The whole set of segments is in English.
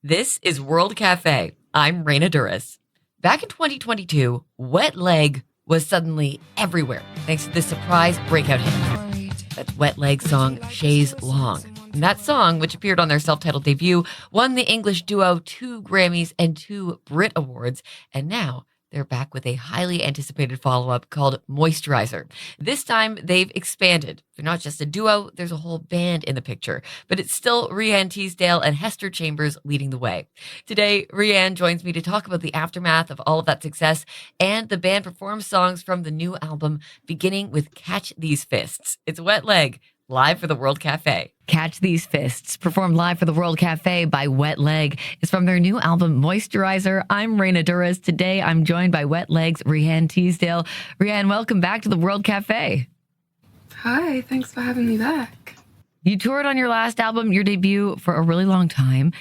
This is World Cafe. I'm Raina Duras. Back in 2022, Wet Leg was suddenly everywhere thanks to the surprise breakout hit. That's Wet Leg's song, Chaise Long. And that song, which appeared on their self-titled debut, won the English duo 2 Grammys and 2 Brit Awards. And now they're back with a highly anticipated follow-up called Moisturizer. This time, they've expanded. They're not just a duo, there's a whole band in the picture. But it's still Rianne Teasdale and Hester Chambers leading the way. Today, Rianne joins me to talk about the aftermath of all of that success, and the band performs songs from the new album, beginning with Catch These Fists. It's Wet Leg, live for the World Cafe. Catch These Fists, performed live for the World Cafe by Wet Leg, is from their new album, Moisturizer. I'm Raina Duras. Today, I'm joined by Wet Leg's Rianne Teasdale. Rianne, welcome back to the World Cafe. Hi, thanks for having me back. You toured on your last album, your debut, for a really long time.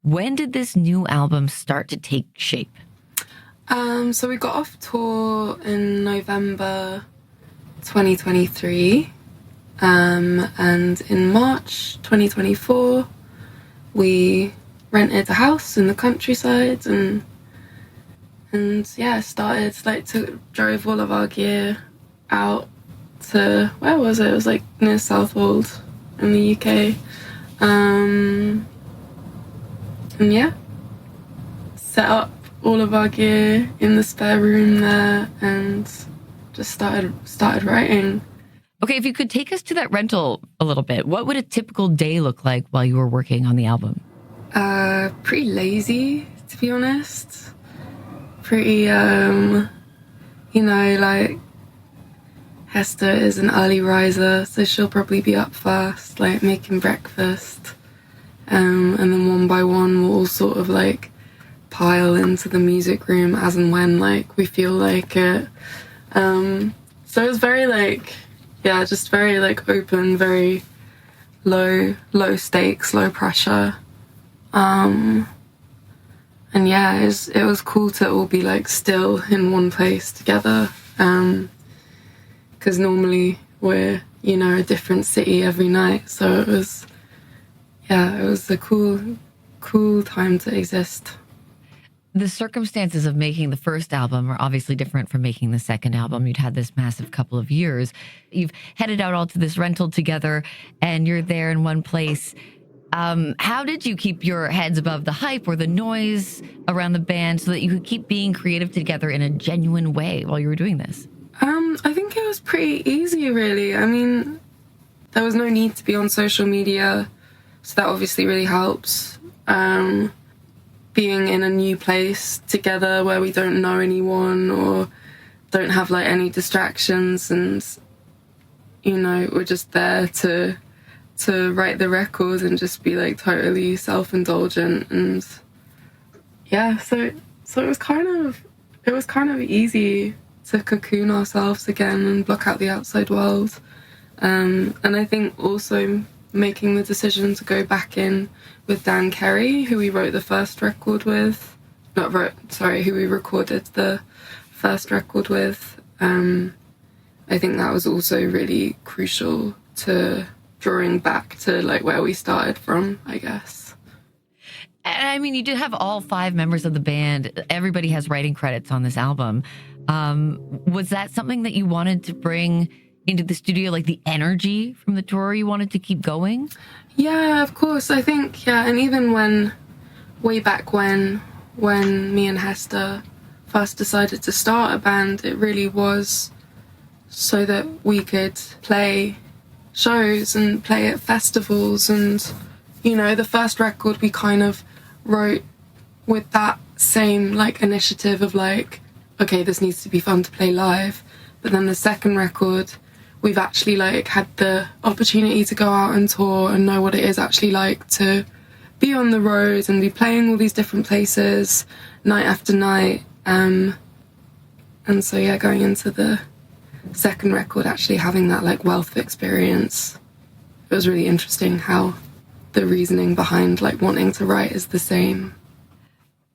When did this new album start to take shape? So we got off tour in November 2023. And in March 2024, we rented a house in the countryside and started drove all of our gear out to, where was it? It was like near Southwold in the UK. Set up all of our gear in the spare room there and just started writing. Okay, if you could take us to that rental a little bit, what would a typical day look like while you were working on the album? Pretty lazy, to be honest. Pretty, like Hester is an early riser, so she'll probably be up first, like making breakfast. And then one by one we'll all sort of like pile into the music room as and when like we feel like it. So it's very like, just very like open, very low stakes, low pressure. It was cool to all be like still in one place together. Because normally we're, a different city every night. So it was a cool time to exist. The circumstances of making the first album are obviously different from making the second album. You'd had this massive couple of years. You've headed out all to this rental together and you're there in one place. How did you keep your heads above the hype or the noise around the band so that you could keep being creative together in a genuine way while you were doing this? I think it was pretty easy, really. I mean, there was no need to be on social media, so that obviously really helps. Being in a new place together where we don't know anyone or don't have like any distractions and we're just there to write the record and just be like totally self-indulgent and so it was kind of easy to cocoon ourselves again and block out the outside world, and I think also making the decision to go back in with Dan Carey, who we wrote the first record with, who we recorded the first record with. I think that was also really crucial to drawing back to like where we started from, I guess. I mean, you did have all 5 members of the band. Everybody has writing credits on this album. Was that something that you wanted to bring into the studio, like the energy from the tour you wanted to keep going? Yeah, of course. I think, and even way back when me and Hester first decided to start a band, it really was so that we could play shows and play at festivals. And, the first record we kind of wrote with that same like initiative of like, okay, this needs to be fun to play live. But then the second record, we've actually like had the opportunity to go out and tour and know what it is actually like to be on the road and be playing all these different places night after night. And so going into the second record, actually having that like wealth of experience, it was really interesting how the reasoning behind like wanting to write is the same.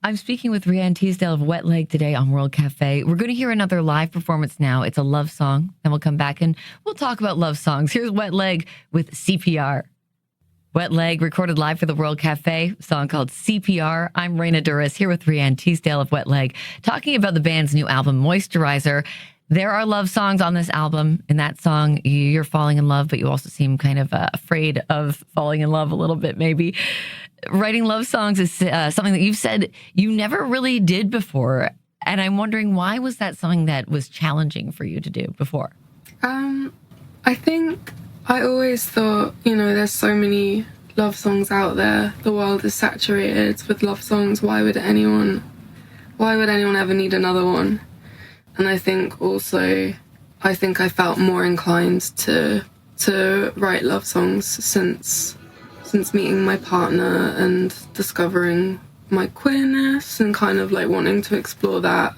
I'm speaking with Rianne Teasdale of Wet Leg today on World Cafe. We're going to hear another live performance now. It's a love song. Then we'll come back and we'll talk about love songs. Here's Wet Leg with CPR. Wet Leg, recorded live for the World Cafe, a song called CPR. I'm Raina Douris here with Rianne Teasdale of Wet Leg, talking about the band's new album, Moisturizer. There are love songs on this album. In that song, you're falling in love, but you also seem kind of afraid of falling in love a little bit, maybe. Writing love songs is something that you've said you never really did before. And I'm wondering, why was that something that was challenging for you to do before? I think I always thought, there's so many love songs out there. The world is saturated with love songs. Why would anyone ever need another one? And I think also, I felt more inclined to write love songs since meeting my partner and discovering my queerness and kind of like wanting to explore that.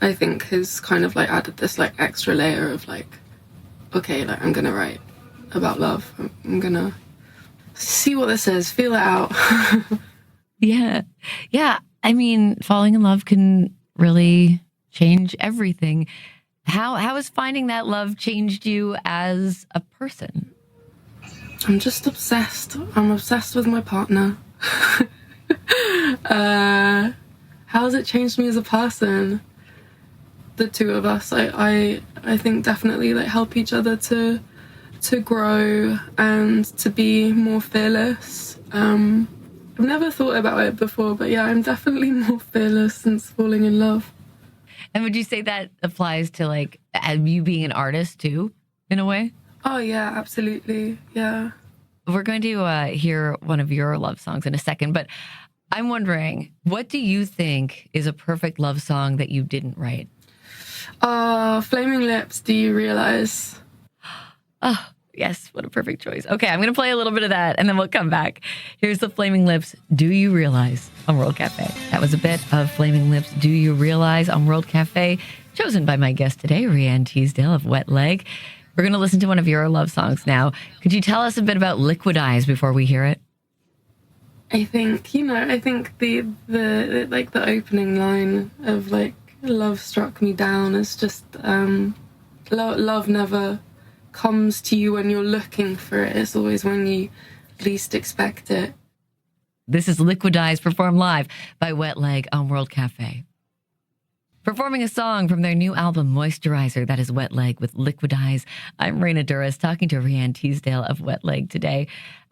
I think has kind of like added this like extra layer of like, okay, like I'm gonna write about love. I'm gonna see what this is, feel it out. Yeah. I mean, falling in love can really change everything. How has finding that love changed you as a person? I'm just obsessed. I'm obsessed with my partner. How has it changed me as a person? The two of us, I think definitely like help each other to grow and to be more fearless. I've never thought about it before, but yeah, I'm definitely more fearless since falling in love. And would you say that applies to like you being an artist too, in a way? Oh yeah, absolutely. Yeah. We're going to hear one of your love songs in a second, but I'm wondering, what do you think is a perfect love song that you didn't write? Flaming Lips, Do You Realize? Oh, yes, what a perfect choice. Okay, I'm going to play a little bit of that and then we'll come back. Here's the Flaming Lips, Do You Realize on World Cafe. That was a bit of Flaming Lips, Do You Realize on World Cafe, chosen by my guest today, Rianne Teasdale of Wet Leg. We're going to listen to one of your love songs now. Could you tell us a bit about Liquid Eyes before we hear it? I think the like the opening line of like love struck me down is just love never comes to you when you're looking for it. It's always when you least expect it. This is Liquid Eyes performed live by Wet Leg on World Cafe. Performing a song from their new album, Moisturizer, that is Wet Leg with Liquid Eyes. I'm Raina Douris, talking to Rianne Teasdale of Wet Leg today.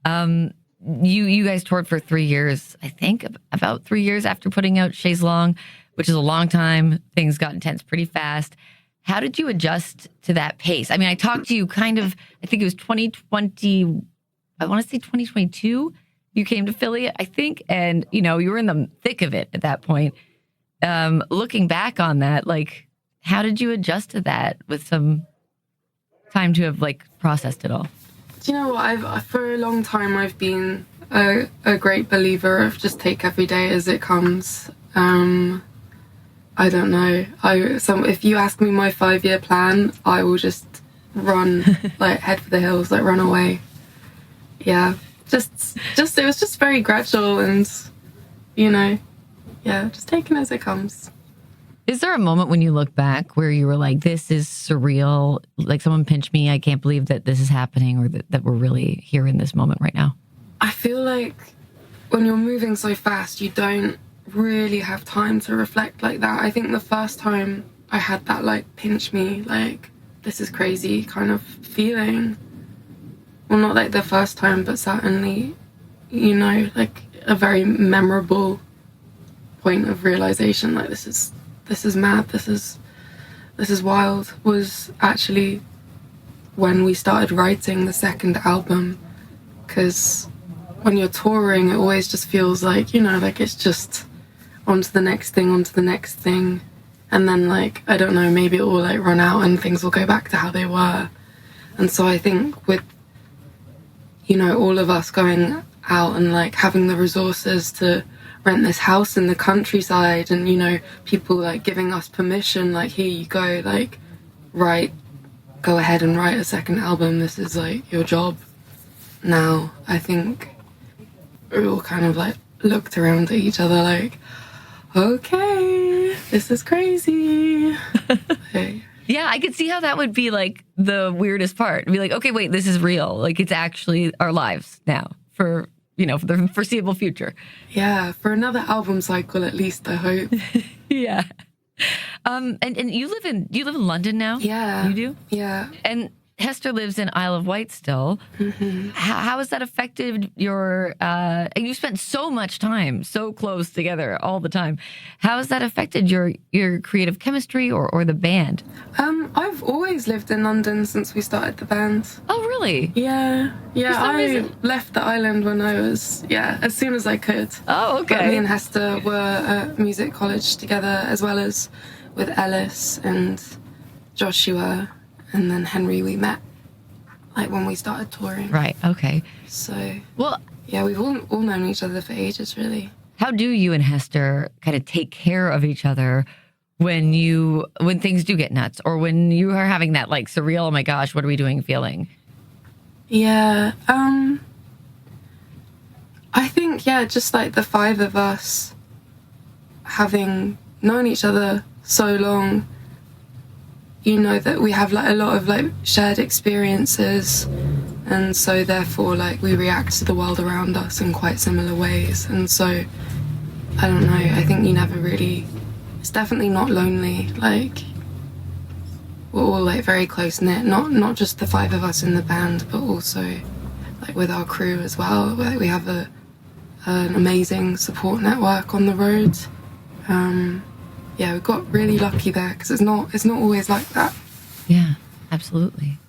You guys toured for 3 years, I think, about 3 years after putting out Chaise Longue, which is a long time. Things got intense pretty fast. How did you adjust to that pace? I mean, I talked to you kind of, I think it was 2020, I want to say 2022. You came to Philly, I think, and, you were in the thick of it at that point. Looking back on that, like, how did you adjust to that with some time to have, like, processed it all? Do you know what? For a long time, I've been a great believer of just take every day as it comes. I don't know. If you ask me my 5-year plan, I will just run, like head for the hills, like run away. Yeah, just it was just very gradual and, just taking it as it comes. Is there a moment when you look back where you were like, this is surreal, like someone pinched me, I can't believe that this is happening, or that we're really here in this moment right now? I feel like when you're moving so fast, you don't really have time to reflect like that. I think the first time I had that like pinch me, like this is crazy kind of feeling, well, not like the first time, but certainly, like a very memorable point of realization, like this is mad, this is wild, was actually when we started writing the second album. Because when you're touring, it always just feels like, like it's just on to the next thing, and then like, I don't know, maybe it will like run out and things will go back to how they were. And so I think with all of us going out and like having the resources to rent this house in the countryside, and people like giving us permission, like, here you go, like go ahead and write a second album, this is like your job now. I think we all kind of like looked around at each other like, okay, this is crazy. Hey. Yeah, I could see how that would be like the weirdest part. Be like, okay, wait, this is real. Like, it's actually our lives now for for the foreseeable future. Yeah, for another album cycle at least, I hope. Yeah. And you live in London now? Yeah. You do? Yeah. And Hester lives in Isle of Wight still. Mm-hmm. How has that affected your? You spent so much time so close together all the time. How has that affected your creative chemistry or the band? I've always lived in London since we started the band. Oh, really? Yeah. I reason. left the island when I was as soon as I could. Oh, okay. But me and Hester were at music college together, as well as with Ellis and Joshua. And then Henry, we met like when we started touring. Right. Okay. So, well, yeah, we've all known each other for ages, really. How do you and Hester kind of take care of each other when things do get nuts, or when you are having that like surreal, oh my gosh, what are we doing feeling? Yeah. I think, just like the five of us having known each other so long, that we have like a lot of like shared experiences, and so therefore like we react to the world around us in quite similar ways. And so I don't know, I think it's definitely not lonely. Like, we're all like very close knit, not just the five of us in the band, but also like with our crew as well. Like, we have an amazing support network on the road. We got really lucky there, because it's not always like that. Yeah, absolutely.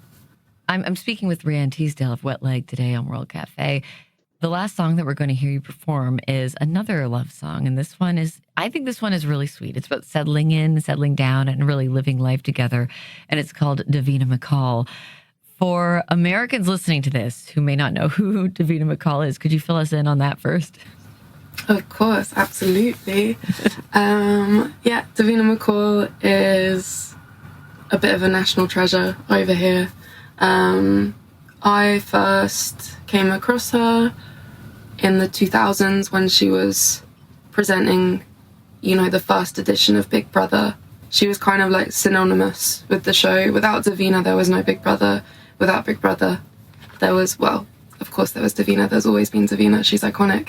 I'm speaking with Rhiannon Teasdale of Wet Leg today on World Cafe. The last song that we're going to hear you perform is another love song, and I think this one is really sweet. It's about settling down, and really living life together, and it's called Davina McCall. For Americans listening to this who may not know who Davina McCall is, could you fill us in on that first? Of course, absolutely. Davina McCall is a bit of a national treasure over here. I first came across her in the 2000s when she was presenting, the first edition of Big Brother. She was kind of like synonymous with the show. Without Davina, there was no Big Brother. Without Big Brother, there was, of course there was Davina. There's always been Davina. She's iconic.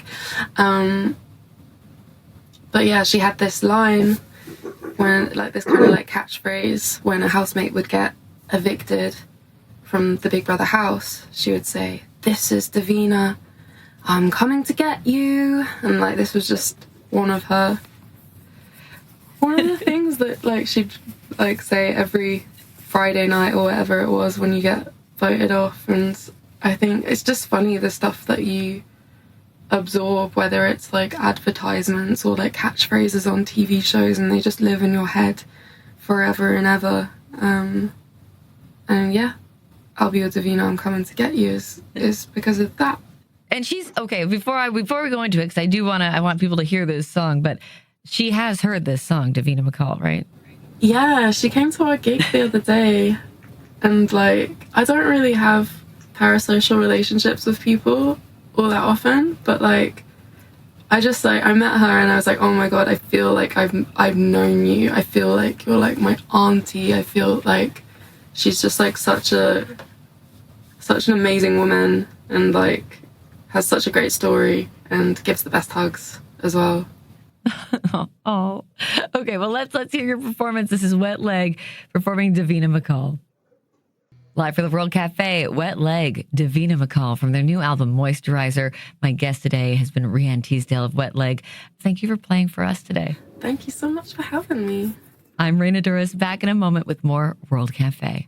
But yeah, she had this line when, like, this kind of like catchphrase, when a housemate would get evicted from the Big Brother house, she would say, "This is Davina, I'm coming to get you." And like, this was just one of the things that like she'd like say every Friday night or whatever it was when you get voted off. And I think it's just funny, the stuff that you absorb, whether it's like advertisements or like catchphrases on TV shows, and they just live in your head forever and ever. And yeah, "I'll be your Davina, I'm coming to get you" is because of that. And she's okay. Before we go into it, because I want people to hear this song, but she has heard this song, Davina McCall, right? Yeah, she came to our gig the other day, and like, I don't really have parasocial relationships with people all that often, but like, I met her and I was like, oh my god, I feel like I've known you. I feel like you're like my auntie. I feel like she's just like such an amazing woman, and like has such a great story, and gives the best hugs as well. Oh, okay. Well, let's hear your performance. This is Wet Leg performing Davina McCall. Live for the World Cafe, Wet Leg, Davina McCall from their new album, Moisturizer. My guest today has been Rhiannon Teasdale of Wet Leg. Thank you for playing for us today. Thank you so much for having me. I'm Raina Douris, back in a moment with more World Cafe.